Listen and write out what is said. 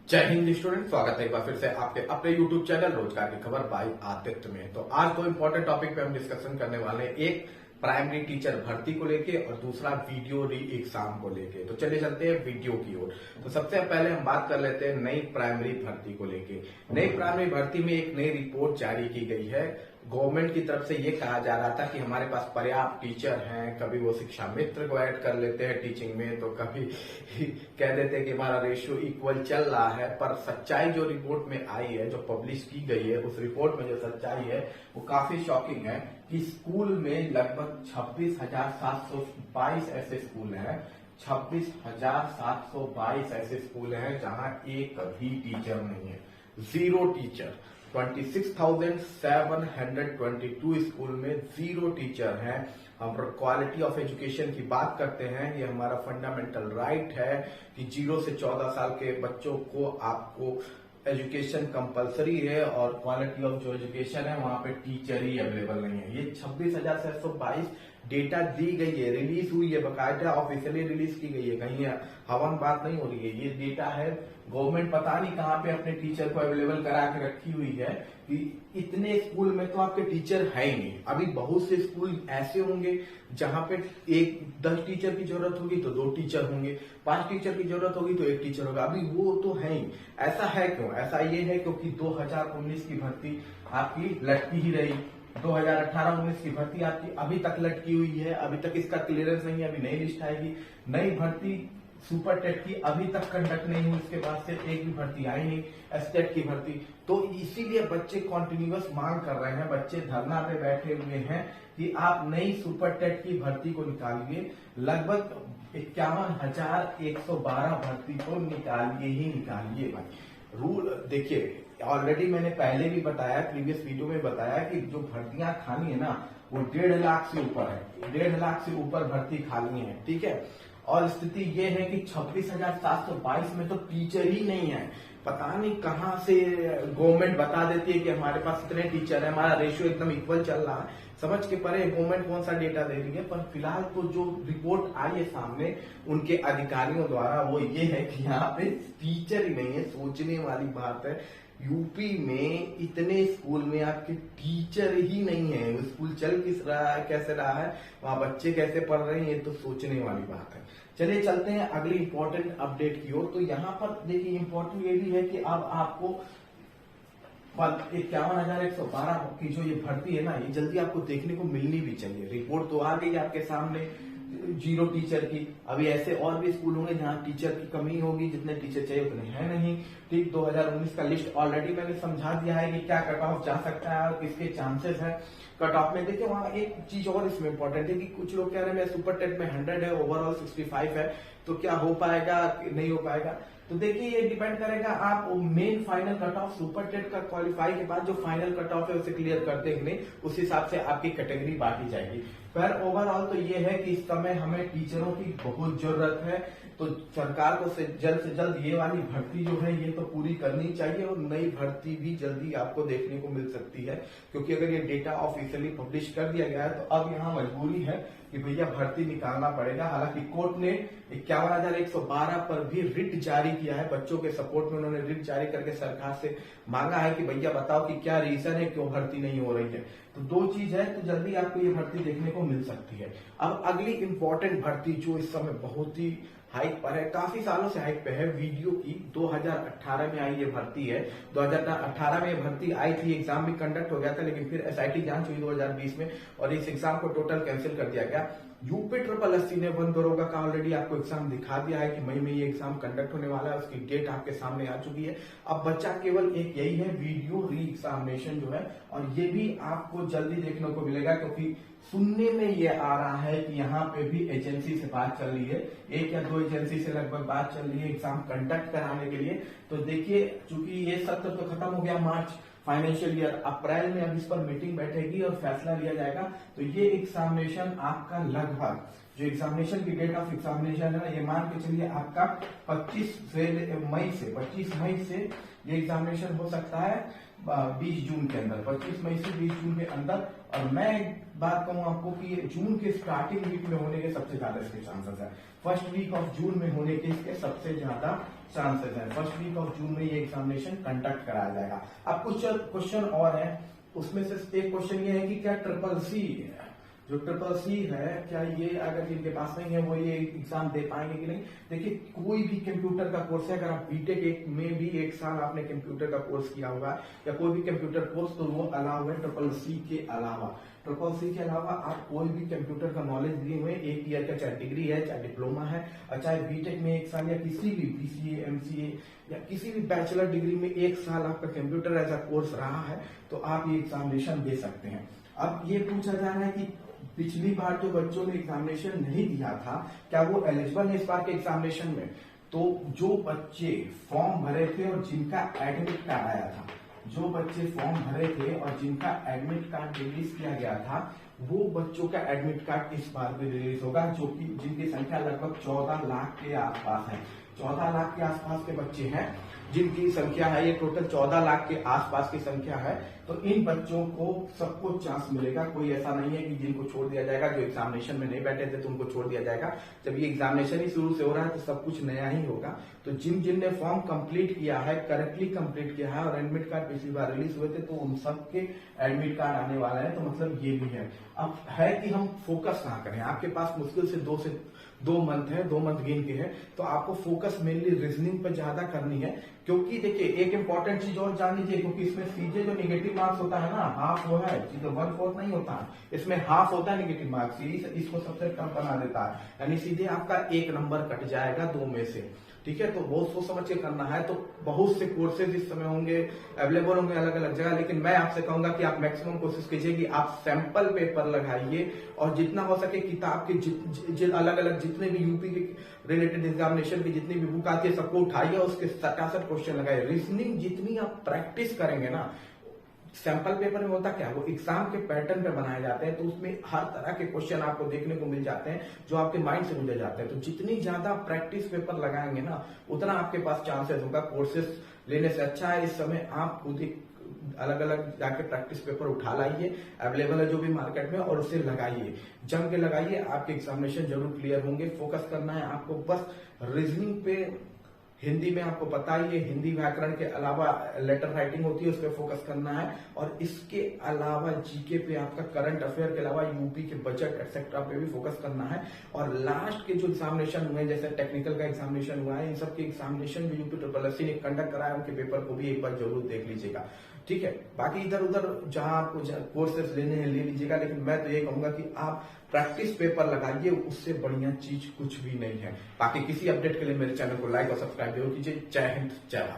जय हिंद स्टूडेंट, स्वागत है एक बार फिर से आपके अपने यूट्यूब चैनल रोजगार की खबर बाय आदित्य में। तो आज दो इंपॉर्टेंट टॉपिक पे हम डिस्कशन करने वाले हैं। एक प्राइमरी टीचर भर्ती को लेके और दूसरा वीडियो री एग्जाम को लेके। तो चलिए चलते हैं वीडियो की ओर। तो सबसे पहले हम बात कर लेते हैं नई प्राइमरी भर्ती को लेके। नई प्राइमरी भर्ती में एक नई रिपोर्ट जारी की गई है। गवर्नमेंट की तरफ से ये कहा जा रहा था कि हमारे पास पर्याप्त टीचर हैं। कभी वो शिक्षा मित्र को ऐड कर लेते हैं टीचिंग में, तो कभी कह देते हैं कि हमारा रेशियो इक्वल चल रहा है। पर सच्चाई जो रिपोर्ट में आई है, जो पब्लिश की गई है, उस रिपोर्ट में जो सच्चाई है वो काफी शॉकिंग है कि स्कूल में लगभग 26,722 ऐसे स्कूल हैं। 26,722 ऐसे स्कूल हैं जहां एक भी टीचर नहीं है, जीरो टीचर। 26,722 स्कूल में जीरो टीचर हैं। हम क्वालिटी ऑफ एजुकेशन की बात करते हैं, ये हमारा फंडामेंटल राइट है कि 0 से 14 साल के बच्चों को आपको एजुकेशन कंपलसरी है, और क्वालिटी ऑफ जो एजुकेशन है वहां पे टीचर ही अवेलेबल नहीं है। ये 26,722 डेटा दी गई है, रिलीज हुई है, बकायदा ऑफिशियली रिलीज की गई है, कहीं हवा में बात नहीं हो रही है। ये डेटा है, गवर्नमेंट पता नहीं कहां पे अपने टीचर को अवेलेबल करा के रखी हुई है कि इतने स्कूल में तो आपके टीचर है ही नहीं। अभी बहुत से स्कूल ऐसे होंगे जहां पे 10 टीचर की जरूरत होगी तो 2 टीचर होंगे, 5 टीचर की जरूरत होगी तो 1 टीचर होगा। अभी वो तो है ही। ऐसा है क्यों? ऐसा ये है क्योंकि 2019 की भर्ती आपकी लटकी ही रही। 2018-19 की भर्ती आपकी अभी तक लटकी हुई है, अभी तक इसका क्लियरेंस नहीं है। अभी नई लिस्ट आएगी। नई भर्ती सुपर टेट की अभी तक कंडक्ट नहीं हुई, उसके बाद से एक भी भर्ती आई नहीं, एसटेट की भर्ती। तो इसीलिए बच्चे कॉन्टिन्यूअस मांग कर रहे हैं, बच्चे धरना पे बैठे हुए हैं कि आप नई सुपर टेट की भर्ती को निकालिए। लगभग 51,112 भर्ती को निकालिए ही निकालिए भाई। रूल देखिए, ऑलरेडी मैंने पहले भी बताया, प्रीवियस वीडियो में बताया कि जो भर्तियां खाली है ना वो 1.5 लाख से ऊपर है। 1.5 लाख से ऊपर भर्ती खाली है, ठीक है। और स्थिति ये है कि 26,722 में तो टीचर ही नहीं है। पता नहीं कहां से गवर्नमेंट बता देती है कि हमारे पास इतने टीचर है, हमारा रेशियो एकदम इक्वल चल रहा है। समझ के परे गवर्नमेंट कौन सा डेटा दे रही है। पर फिलहाल तो जो रिपोर्ट आई है सामने उनके अधिकारियों द्वारा, वो ये है कि यहाँ पे टीचर ही नहीं है। सोचने वाली बात है, यूपी में इतने स्कूल में आपके टीचर ही नहीं है। वो स्कूल चल किस रहा है, कैसे रहा है, वहां बच्चे कैसे पढ़ रहे हैं, ये तो सोचने वाली बात है। चलिए चलते हैं अगली इंपॉर्टेंट अपडेट की ओर। तो यहाँ पर देखिए इंपॉर्टेंट ये भी है कि अब आपको 51,112 की जो ये भर्ती है ना, ये जल्दी आपको देखने को मिलनी भी चाहिए। रिपोर्ट तो आ गई आपके सामने जीरो टीचर की। अभी ऐसे और भी स्कूल होंगे जहां टीचर की कमी होगी, जितने टीचर चाहिए उतने हैं नहीं, ठीक। 2019 का लिस्ट ऑलरेडी मैंने समझा दिया है कि क्या कट ऑफ जा सकता है और किसके चांसेस है कट ऑफ में। देखिए वहां एक चीज और इसमें इंपॉर्टेंट है कि कुछ लोग कह रहे हैं सुपर टेट में 100 है, ओवरऑल 65 है, तो क्या हो पाएगा नहीं हो पाएगा। तो देखिए ये डिपेंड करेगा आप main final cut off super TET का क्वालिफाई के बाद जो फाइनल कट ऑफ है उसे क्लियर करते हैं कि नहीं, उस हिसाब से आपकी कैटेगरी बांटी जाएगी। पर ओवरऑल तो ये है कि इस समय हमें टीचरों की बहुत जरूरत है। तो सरकार को से जल्द ये वाली भर्ती जो है ये तो पूरी करनी चाहिए, और नई भर्ती भी जल्दी आपको देखने को मिल सकती है। क्योंकि अगर ये डेटा ऑफिशियली पब्लिश कर दिया गया है तो अब यहाँ मजबूरी है कि भैया भर्ती निकालना पड़ेगा। हालांकि कोर्ट ने 51,112 पर भी रिट जारी किया है। बच्चों के सपोर्ट में उन्होंने रिट जारी करके सरकार से मांगा है कि भैया बताओ कि क्या रीजन है, क्यों भर्ती नहीं हो रही है। तो 2 चीज है, तो जल्दी आपको ये भर्ती देखने को मिल सकती है। अब अगली इंपॉर्टेंट भर्ती जो इस समय बहुत ही हाइक पर है, काफी सालों से हाइक पे है, वीडियो की 2018 में आई ये भर्ती है। 2018 में ये भर्ती आई थी, एग्जाम भी कंडक्ट हो गया था, लेकिन फिर एसआईटी जांच हुई 2020 में और इस एग्जाम को टोटल कैंसिल कर दिया गया। यूपी SSSC ने वन दरोगा का ऑलरेडी आपको एग्जाम दिखा दिया है कि मई में ये एग्जाम कंडक्ट होने वाला है, उसकी डेट आपके सामने आ चुकी है। अब बच्चा केवल एक यही है, वीडियो री एग्जामिनेशन जो है, और ये भी आपको जल्दी देखने को मिलेगा। क्योंकि सुनने में ये आ रहा है कि यहाँ पे भी एजेंसी से बात चल रही है, 1 या 2 एजेंसी से लगभग बात चल रही है एग्जाम कंडक्ट कराने के लिए। तो देखिए चूंकि ये सत्र तो खत्म हो गया मार्च फाइनेंशियल ईयर, अप्रैल में अब इस पर मीटिंग बैठेगी और फैसला लिया जाएगा। तो ये एग्जामिनेशन आपका लगभग जो एग्जामिनेशन की डेट ऑफ एग्जामिनेशन है ना, ये मान के चलिए आपका 25 मई से ये एग्जामिनेशन हो सकता है 20 जून के अंदर, 25 मई से 20 जून के अंदर। और मैं बात कहूँ आपको कि ये जून के स्टार्टिंग वीक में होने के सबसे ज्यादा इसके चांसेस है। फर्स्ट वीक ऑफ जून में होने के इसके सबसे ज्यादा चांसेस है। फर्स्ट वीक ऑफ जून में ये एग्जामिनेशन कंडक्ट कराया जाएगा। अब कुछ क्वेश्चन और है, उसमें से एक क्वेश्चन ये है कि क्या ट्रिपल सी, जो ट्रिपल सी है, क्या ये अगर जिनके पास नहीं है वो ये एग्जाम दे पाएंगे कि नहीं। देखिए कोई भी कंप्यूटर का कोर्स है, अगर आप बीटेक में भी 1 साल आपने कंप्यूटर का कोर्स किया होगा या कोई भी कंप्यूटर कोर्स, तो वो अलाउ है ट्रिपल सी के अलावा। ट्रिपल सी के अलावा आप कोई भी कंप्यूटर का नॉलेज लिए हुए 1 ईयर का, चाहे डिग्री है चाहे डिप्लोमा है, और चाहे बीटेक में 1 साल या किसी भी बीसीए एमसीए या किसी भी बैचलर डिग्री में 1 साल आपका कंप्यूटर ऐसा कोर्स रहा है, तो आप ये एग्जामिनेशन दे सकते हैं। अब ये पूछा जा रहा है कि पिछली बार जो बच्चों ने एग्जामिनेशन नहीं दिया था, क्या वो एलिजिबल है इस बार के एग्जामिनेशन में। तो जो बच्चे फॉर्म भरे थे और जिनका एडमिट कार्ड आया था, जो बच्चे फॉर्म भरे थे और जिनका एडमिट कार्ड रिलीज किया गया था, वो बच्चों का एडमिट कार्ड इस बार भी रिलीज होगा, जो कि जिनकी संख्या लगभग 14 लाख के आसपास है। 14 लाख के आसपास के बच्चे हैं जिनकी संख्या है, ये टोटल 14 लाख के आसपास की संख्या है। तो इन बच्चों को सबको चांस मिलेगा, कोई ऐसा नहीं है कि जिनको छोड़ दिया जाएगा, जो एग्जामिनेशन में नहीं बैठे थे तो उनको छोड़ दिया जाएगा। जब ये एग्जामिनेशन ही शुरू से हो रहा है तो सब कुछ नया ही होगा। तो जिनने फॉर्म कंप्लीट किया है, करेक्टली कंप्लीट किया है और एडमिट कार्ड पिछली बार रिलीज हुए थे, तो उन सबके एडमिट कार्ड आने वाला है। तो मतलब ये भी है। अब है कि हम फोकस कहाँ करें, आपके पास मुश्किल से 2 मंथ है, 2 मंथ गिन के है, तो आपको फोकस मेनली रीजनिंग पर ज्यादा करनी है। क्योंकि देखिए एक इंपॉर्टेंट चीज और जान लीजिए, क्योंकि इसमें सीधे जो नेगेटिव मार्क्स होता है ना, हाफ वो है, तो 1/4 नहीं होता, इसमें हाफ होता है नेगेटिव मार्क्स, इसको सबसे कम बना देता है, यानी सीधे आपका 1 नंबर कट जाएगा 2 में से। ठीक है, तो बहुत सोच समझ के करना है। तो बहुत से कोर्सेज इस समय होंगे, अवेलेबल होंगे अलग अलग जगह, लेकिन मैं आपसे कहूंगा कि आप मैक्सिमम कोशिश कीजिए कि आप सैंपल पेपर लगाइए और जितना हो सके किताब के अलग अलग जितने भी यूपी के रिलेटेड एग्जामिनेशन की जितनी भी बुक आती है सबको उठाइए, उसके 67 क्वेश्चन लगाइए। रीजनिंग जितनी आप प्रैक्टिस करेंगे ना, सैंपल पेपर में होता क्या, वो एग्जाम के पैटर्न पे बनाए जाते हैं, तो उसमें हर तरह के क्वेश्चन आपको देखने को मिल जाते हैं जो आपके माइंड से गुजर जाते हैं। तो जितनी ज्यादा प्रैक्टिस पेपर लगाएंगे ना, उतना आपके पास चांसेस होगा। कोर्सेस लेने से अच्छा है इस समय आप खुद ही अलग अलग जाके प्रैक्टिस पेपर उठा लाइए, अवेलेबल है जो भी मार्केट में, और उसे लगाइए, जम के लगाइए, आपके एग्जामिनेशन जरूर क्लियर होंगे। फोकस करना है आपको बस रीजनिंग पे। हिंदी में आपको पता ही है, हिंदी व्याकरण के अलावा लेटर राइटिंग होती है, उस पर फोकस करना है। और इसके अलावा जीके पे, आपका करंट अफेयर के अलावा यूपी के बजट एक्सेट्रा पे भी फोकस करना है। और लास्ट के जो एग्जामिनेशन हुए, जैसे टेक्निकल का एग्जामिनेशन हुआ है, इन सब के एग्जामिनेशन भी यूपी ट्रिपल ने कंडक्ट कराया, उनके पेपर को भी एक बार जरूर देख लीजिएगा। ठीक है, बाकी इधर उधर जहां आपको कोर्सेस लेने हैं ले लीजिएगा, लेकिन मैं तो ये कहूंगा कि आप प्रैक्टिस पेपर लगाइए, उससे बढ़िया चीज कुछ भी नहीं है। बाकी किसी अपडेट के लिए मेरे चैनल को लाइक और सब्सक्राइब जरूर कीजिए। जय हिंद, जय भारत।